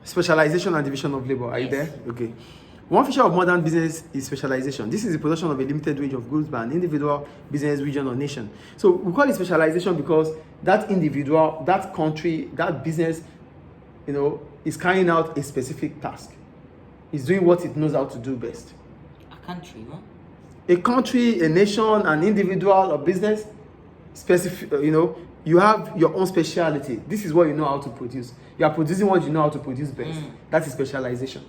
Specialization and division of labor. Are you Yes. there? Okay. One feature of modern business is specialization. This is the production of a limited range of goods by an individual, business, region, or nation. So we call it specialization because that individual, that country, that business, is carrying out a specific task. It's doing what it knows how to do best. A country, no? A country, a nation, an individual, or business, specific. You have your own speciality. This is what you know how to produce. You are producing what you know how to produce best. That is specialization.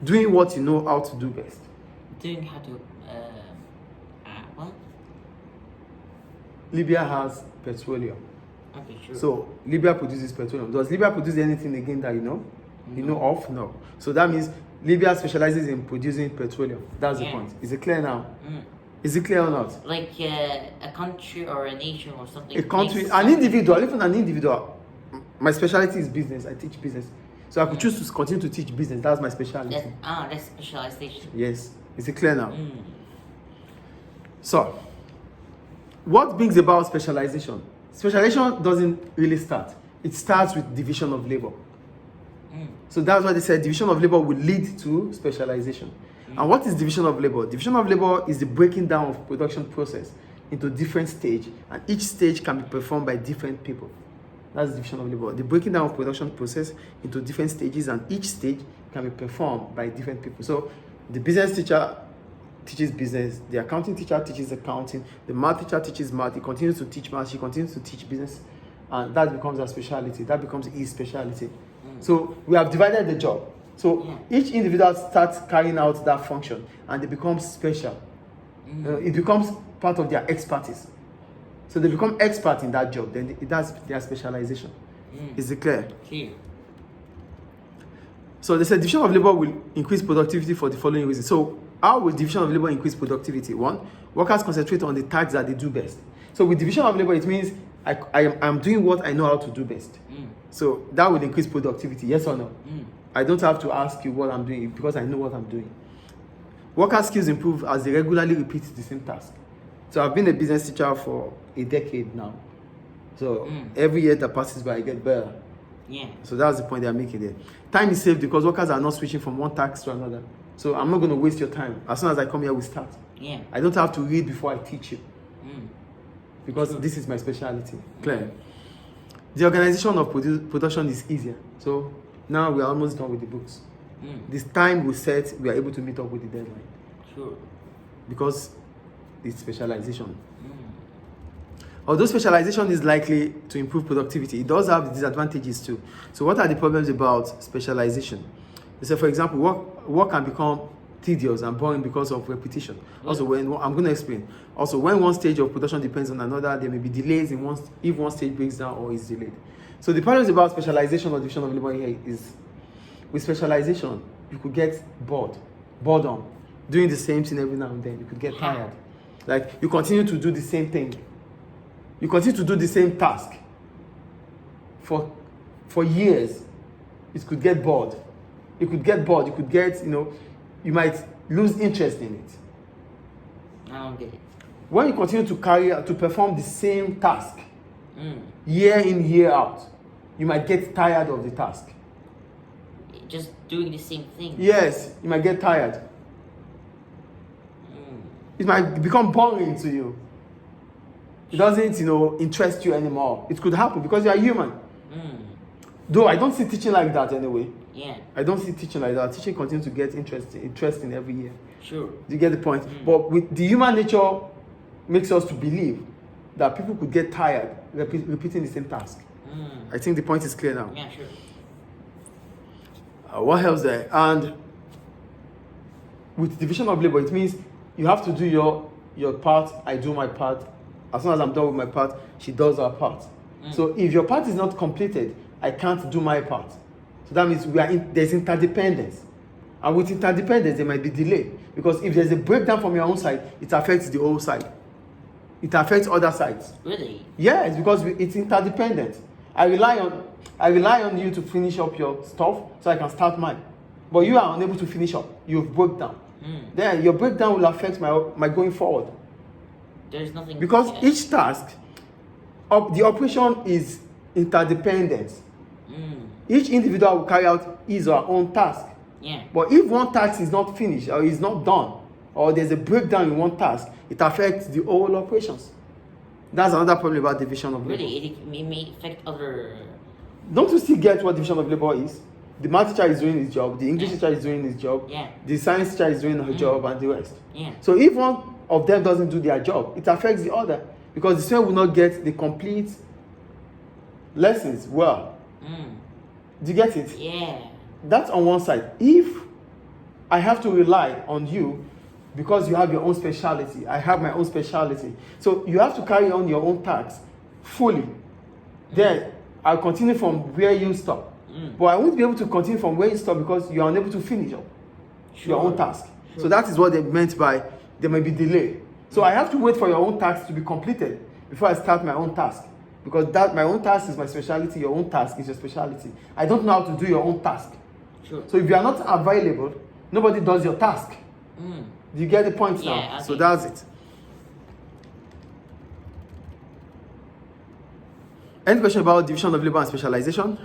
Doing what you know how to do best. Doing how to, what? Libya has petroleum. Okay, sure. So Libya produces petroleum. Does Libya produce anything again that you know? You know of? No. So that means Libya specializes in producing petroleum. That's the point. Is it clear now? Is it clear or not? Like a country or a nation or something. A country, an individual, even an individual. My specialty is business. I teach business. So I could choose to continue to teach business. That's my specialty. That's specialization. Yes. Is it clear now? So, what brings about specialization? Specialization doesn't really start. It starts with division of labor. So that's why they said division of labor will lead to specialization. And what is division of labor? Division of labor is the breaking down of production process into different stages, and each stage can be performed by different people. That's the division of labor. The breaking down of production process into different stages, and each stage can be performed by different people. So the business teacher teaches business, the accounting teacher teaches accounting, the math teacher teaches math, he continues to teach math, she continues to teach business, and that becomes her specialty. That becomes his specialty. So we have divided the job. So each individual starts carrying out that function, and they become special. It becomes part of their expertise. So they become expert in that job. Then that's their specialization. Is it clear? Clear. So they said division of labor will increase productivity for the following reasons. So how will division of labor increase productivity? One, workers concentrate on the tasks that they do best. So with division of labor, it means I'm doing what I know how to do best. So that will increase productivity, yes or no? I don't have to ask you what I'm doing because I know what I'm doing. Worker skills improve as they regularly repeat the same task. So I've been a business teacher for a decade now. So every year that passes by, I get better. Yeah. So that's the point they're making there. Time is saved because workers are not switching from one task to another. So I'm not going to waste your time. As soon as I come here, we start. Yeah. I don't have to read before I teach you. Because this is my specialty. Clear? The organization of production is easier. So now we are almost done with the books. This time we set, we are able to meet up with the deadline. Sure. Because it's specialization. Although specialization is likely to improve productivity, it does have disadvantages too. So what are the problems about specialization? So for example, work can become tedious and boring because of repetition. Also, I'm going to explain. Also, when one stage of production depends on another, there may be delays if one stage breaks down or is delayed. So the problems about specialization or division of labor here is, with specialization, you could get boredom, doing the same thing every now and then. You could get tired. Like you continue to do the same thing. You continue to do the same task for years. It could get bored. You could get, you might lose interest in it. I don't get it. When you continue to perform the same task, year in, year out, you might get tired of the task. Just doing the same thing. Yes, you might get tired. It might become boring to you. It doesn't, interest you anymore. It could happen because you are human. Though I don't see teaching like that anyway. Yeah. I don't see teaching like that. Teaching continues to get interesting every year. Sure. Do you get the point? But with the human nature makes us to believe that people could get tired repeating the same task. I think the point is clear now. Yeah, sure. What else there? And with division of labor, it means you have to do your part, I do my part. As soon as I'm done with my part, she does her part. So if your part is not completed, I can't do my part. So that means there's interdependence. And with interdependence, there might be delay. Because if there's a breakdown from your own side, it affects the whole side. It affects other sides. Really? Yes, because it's interdependent. I rely on you to finish up your stuff so I can start mine. But you are unable to finish up. You've broke down. Then your breakdown will affect my going forward. There's nothing. Because each task, the operation is interdependent. Each individual will carry out his or her own task. Yeah. But if one task is not finished or is not done, or there's a breakdown in one task, it affects the whole operations. That's another problem about division of labor. Really, it may affect other. Don't you still get what division of labor is? The math teacher is doing his job, the English teacher is doing his job, Yeah. the science teacher is doing her job, and the rest. Yeah. So if one of them doesn't do their job, it affects the other, because the student will not get the complete lessons well. Do you get it? Yeah. That's on one side. If I have to rely on you because you have your own specialty, I have my own specialty. So you have to carry on your own tasks fully. Then I'll continue from where you stop. But I won't be able to continue from where you stop because you are unable to finish up your own task. Sure. So that is what they meant by there may be delay. So I have to wait for your own task to be completed before I start my own task. Because that my own task is my specialty, your own task is your specialty. I don't know how to do your own task. Sure. So if you are not available, nobody does your task. Do you get the point now? Yeah, okay. So that's it. Any question about division of labor and specialization?